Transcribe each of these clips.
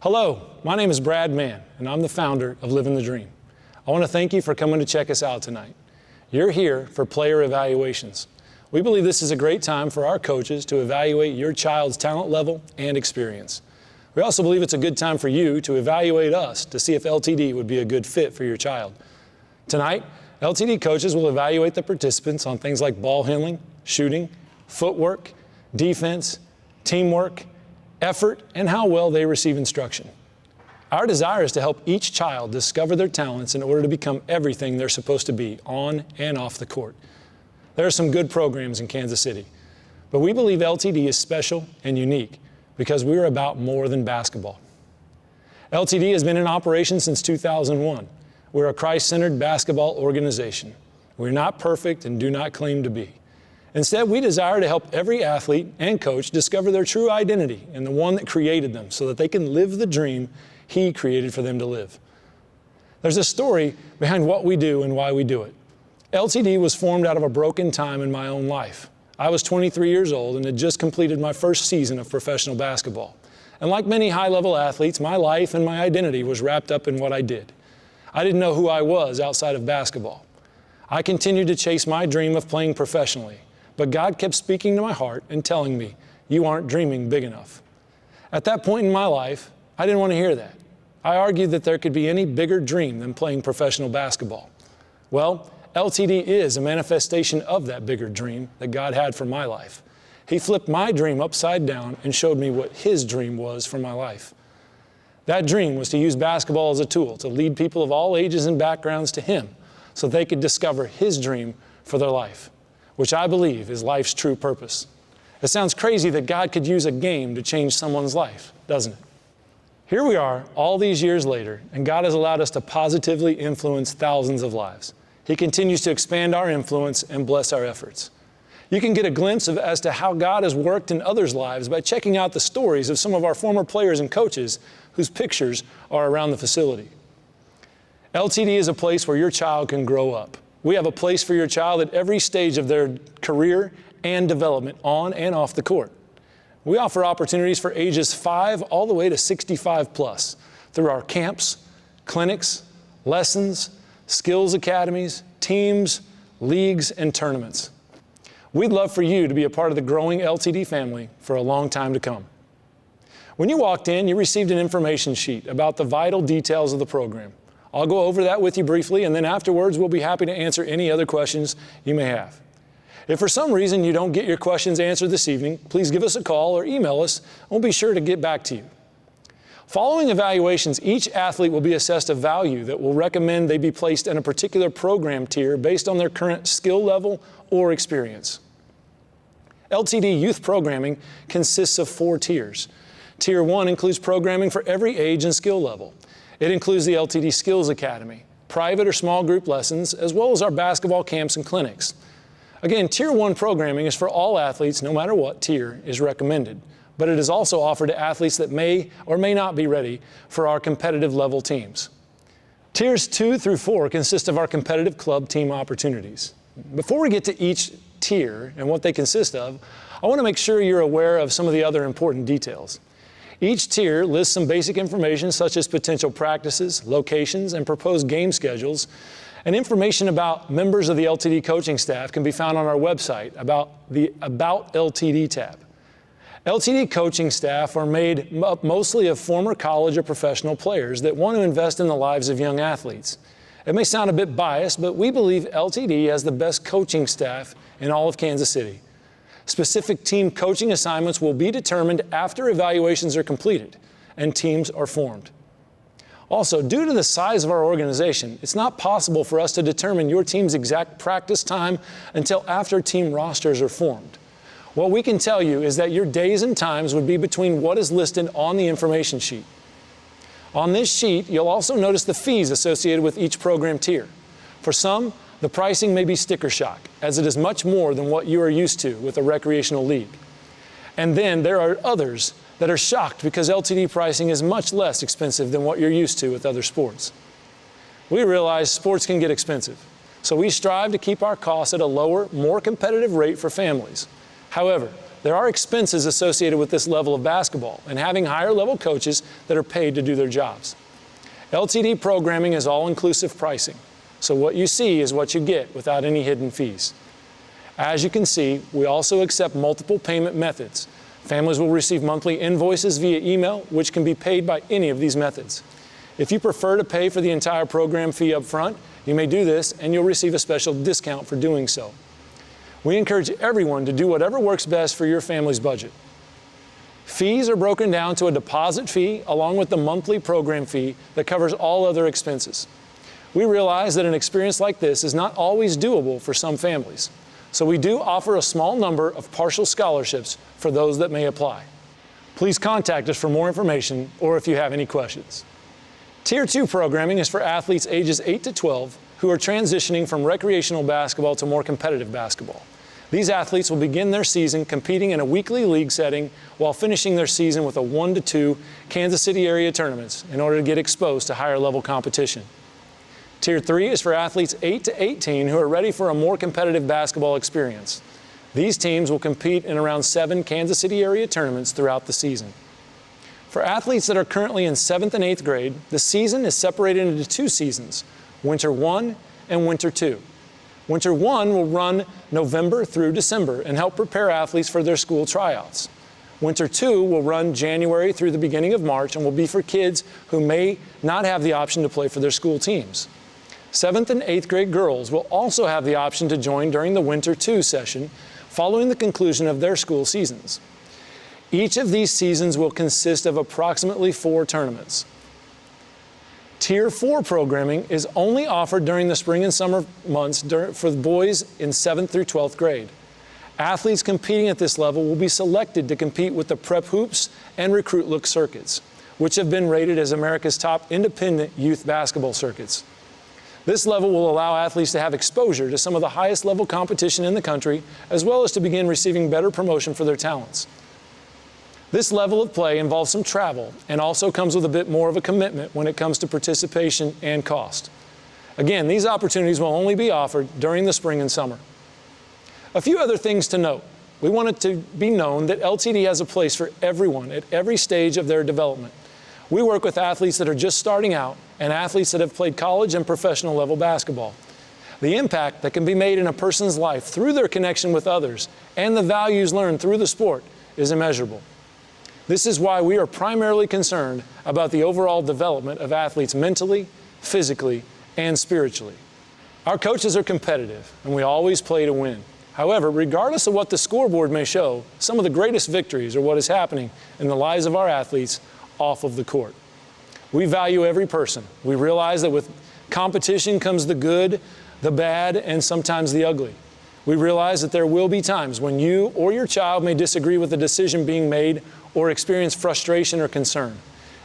Hello, my name is Brad Mann, and I'm the founder of Living the Dream. I want to thank you for coming to check us out tonight. You're here for player evaluations. We believe this is a great time for our coaches to evaluate your child's talent level and experience. We also believe it's a good time for you to evaluate us to see if LTD would be a good fit for your child. Tonight, LTD coaches will evaluate the participants on things like ball handling, shooting, footwork, defense, teamwork, effort, and how well they receive instruction. Our desire is to help each child discover their talents in order to become everything they're supposed to be on and off the court. There are some good programs in Kansas City, but we believe LTD is special and unique because we are about more than basketball. LTD has been in operation since 2001. We're a Christ-centered basketball organization. We're not perfect and do not claim to be. Instead, we desire to help every athlete and coach discover their true identity in the one that created them so that they can live the dream He created for them to live. There's a story behind what we do and why we do it. LTD was formed out of a broken time in my own life. I was 23 years old and had just completed my first season of professional basketball. And like many high-level athletes, my life and my identity was wrapped up in what I did. I didn't know who I was outside of basketball. I continued to chase my dream of playing professionally. But God kept speaking to my heart and telling me, you aren't dreaming big enough. At that point in my life, I didn't want to hear that. I argued that there could be any bigger dream than playing professional basketball. Well, LTD is a manifestation of that bigger dream that God had for my life. He flipped my dream upside down and showed me what His dream was for my life. That dream was to use basketball as a tool to lead people of all ages and backgrounds to Him so they could discover His dream for their life, which I believe is life's true purpose. It sounds crazy that God could use a game to change someone's life, doesn't it? Here we are, all these years later, and God has allowed us to positively influence thousands of lives. He continues to expand our influence and bless our efforts. You can get a glimpse as to how God has worked in others' lives by checking out the stories of some of our former players and coaches whose pictures are around the facility. LTD is a place where your child can grow up. We have a place for your child at every stage of their career and development on and off the court. We offer opportunities for ages 5 all the way to 65 plus through our camps, clinics, lessons, skills academies, teams, leagues, and tournaments. We'd love for you to be a part of the growing LTD family for a long time to come. When you walked in, you received an information sheet about the vital details of the program. I'll go over that with you briefly, and then afterwards we'll be happy to answer any other questions you may have. If for some reason you don't get your questions answered this evening, please give us a call or email us, and we'll be sure to get back to you. Following evaluations, each athlete will be assessed a value that will recommend they be placed in a particular program tier based on their current skill level or experience. LTD youth programming consists of 4 tiers. Tier 1 includes programming for every age and skill level. It includes the LTD Skills Academy, private or small group lessons, as well as our basketball camps and clinics. Again, Tier 1 programming is for all athletes, no matter what tier is recommended, but it is also offered to athletes that may or may not be ready for our competitive level teams. Tiers 2 through 4 consist of our competitive club team opportunities. Before we get to each tier and what they consist of, I want to make sure you're aware of some of the other important details. Each tier lists some basic information such as potential practices, locations, and proposed game schedules, and information about members of the LTD coaching staff can be found on our website about the About LTD tab. LTD coaching staff are made up mostly of former college or professional players that want to invest in the lives of young athletes. It may sound a bit biased, but we believe LTD has the best coaching staff in all of Kansas City. Specific team coaching assignments will be determined after evaluations are completed and teams are formed. Also, due to the size of our organization, it's not possible for us to determine your team's exact practice time until after team rosters are formed. What we can tell you is that your days and times would be between what is listed on the information sheet. On this sheet, you'll also notice the fees associated with each program tier. For some, the pricing may be sticker shock, as it is much more than what you are used to with a recreational league. And then there are others that are shocked because LTD pricing is much less expensive than what you're used to with other sports. We realize sports can get expensive, so we strive to keep our costs at a lower, more competitive rate for families. However, There are expenses associated with this level of basketball and having higher level coaches that are paid to do their jobs. LTD programming is all-inclusive pricing, so what you see is what you get without any hidden fees. As you can see, we also accept multiple payment methods. Families will receive monthly invoices via email, which can be paid by any of these methods. If you prefer to pay for the entire program fee up front, you may do this and you'll receive a special discount for doing so. We encourage everyone to do whatever works best for your family's budget. Fees are broken down to a deposit fee along with the monthly program fee that covers all other expenses. We realize that an experience like this is not always doable for some families, so we do offer a small number of partial scholarships for those that may apply. Please contact us for more information or if you have any questions. Tier 2 programming is for athletes ages 8 to 12 who are transitioning from recreational basketball to more competitive basketball. These athletes will begin their season competing in a weekly league setting while finishing their season with a 1 to 2 Kansas City area tournaments in order to get exposed to higher level competition. Tier 3 is for athletes 8 to 18 who are ready for a more competitive basketball experience. These teams will compete in around 7 Kansas City area tournaments throughout the season. For athletes that are currently in 7th and 8th grade, the season is separated into 2 seasons, Winter 1 and Winter 2. Winter 1 will run November through December and help prepare athletes for their school tryouts. Winter 2 will run January through the beginning of March and will be for kids who may not have the option to play for their school teams. 7th and 8th grade girls will also have the option to join during the Winter 2 session following the conclusion of their school seasons. Each of these seasons will consist of approximately 4 tournaments. Tier 4 programming is only offered during the spring and summer months for boys in 7th through 12th grade. Athletes competing at this level will be selected to compete with the Prep Hoops and Recruit Look circuits, which have been rated as America's top independent youth basketball circuits. This level will allow athletes to have exposure to some of the highest level competition in the country, as well as to begin receiving better promotion for their talents. This level of play involves some travel and also comes with a bit more of a commitment when it comes to participation and cost. Again, these opportunities will only be offered during the spring and summer. A few other things to note. We want it to be known that LTD has a place for everyone at every stage of their development. We work with athletes that are just starting out and athletes that have played college and professional level basketball. The impact that can be made in a person's life through their connection with others and the values learned through the sport is immeasurable. This is why we are primarily concerned about the overall development of athletes mentally, physically, and spiritually. Our coaches are competitive, and we always play to win. However, regardless of what the scoreboard may show, some of the greatest victories are what is happening in the lives of our athletes off of the court. We value every person. We realize that with competition comes the good, the bad, and sometimes the ugly. We realize that there will be times when you or your child may disagree with the decision being made or experience frustration or concern.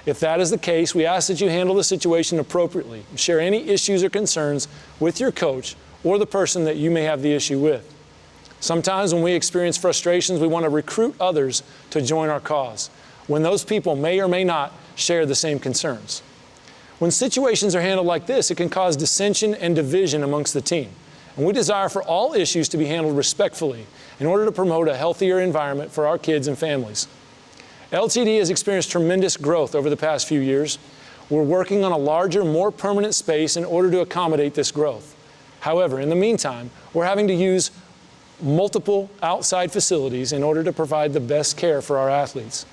If that is the case, we ask that you handle the situation appropriately. Share any issues or concerns with your coach or the person that you may have the issue with. Sometimes when we experience frustrations, we want to recruit others to join our cause, when those people may or may not share the same concerns. When situations are handled like this, it can cause dissension and division amongst the team. And we desire for all issues to be handled respectfully in order to promote a healthier environment for our kids and families. LTD has experienced tremendous growth over the past few years. We're working on a larger, more permanent space in order to accommodate this growth. However, in the meantime, we're having to use multiple outside facilities in order to provide the best care for our athletes.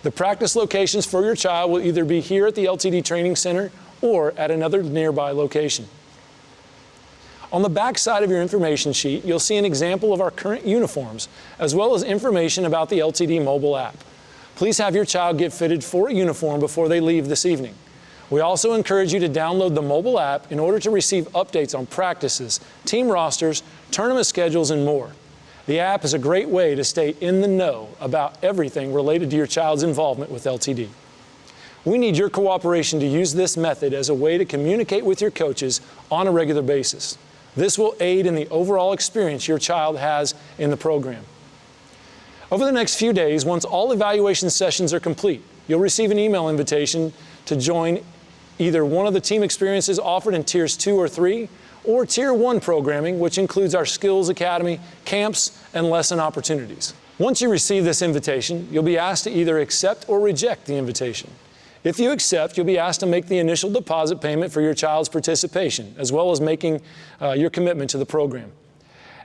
The practice locations for your child will either be here at the LTD Training Center or at another nearby location. On the back side of your information sheet, you'll see an example of our current uniforms, as well as information about the LTD mobile app. Please have your child get fitted for a uniform before they leave this evening. We also encourage you to download the mobile app in order to receive updates on practices, team rosters, tournament schedules, and more. The app is a great way to stay in the know about everything related to your child's involvement with LTD. We need your cooperation to use this method as a way to communicate with your coaches on a regular basis. This will aid in the overall experience your child has in the program. Over the next few days, once all evaluation sessions are complete, you'll receive an email invitation to join either one of the team experiences offered in Tiers 2 or 3, or Tier 1 programming, which includes our Skills Academy, camps, and lesson opportunities. Once you receive this invitation, you'll be asked to either accept or reject the invitation. If you accept, you'll be asked to make the initial deposit payment for your child's participation, as well as making your commitment to the program.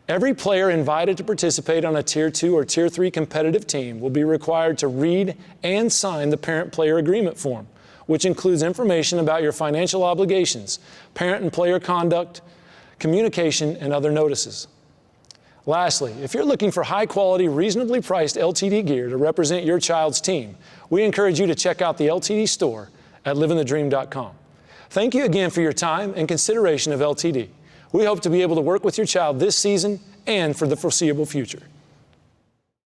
Every player invited to participate on a Tier 2 or Tier 3 competitive team will be required to read and sign the parent-player agreement form, which includes information about your financial obligations, parent and player conduct, communication, and other notices. Lastly, if you're looking for high-quality, reasonably priced LTD gear to represent your child's team, we encourage you to check out the LTD store at livingthedream.com. Thank you again for your time and consideration of LTD. We hope to be able to work with your child this season and for the foreseeable future.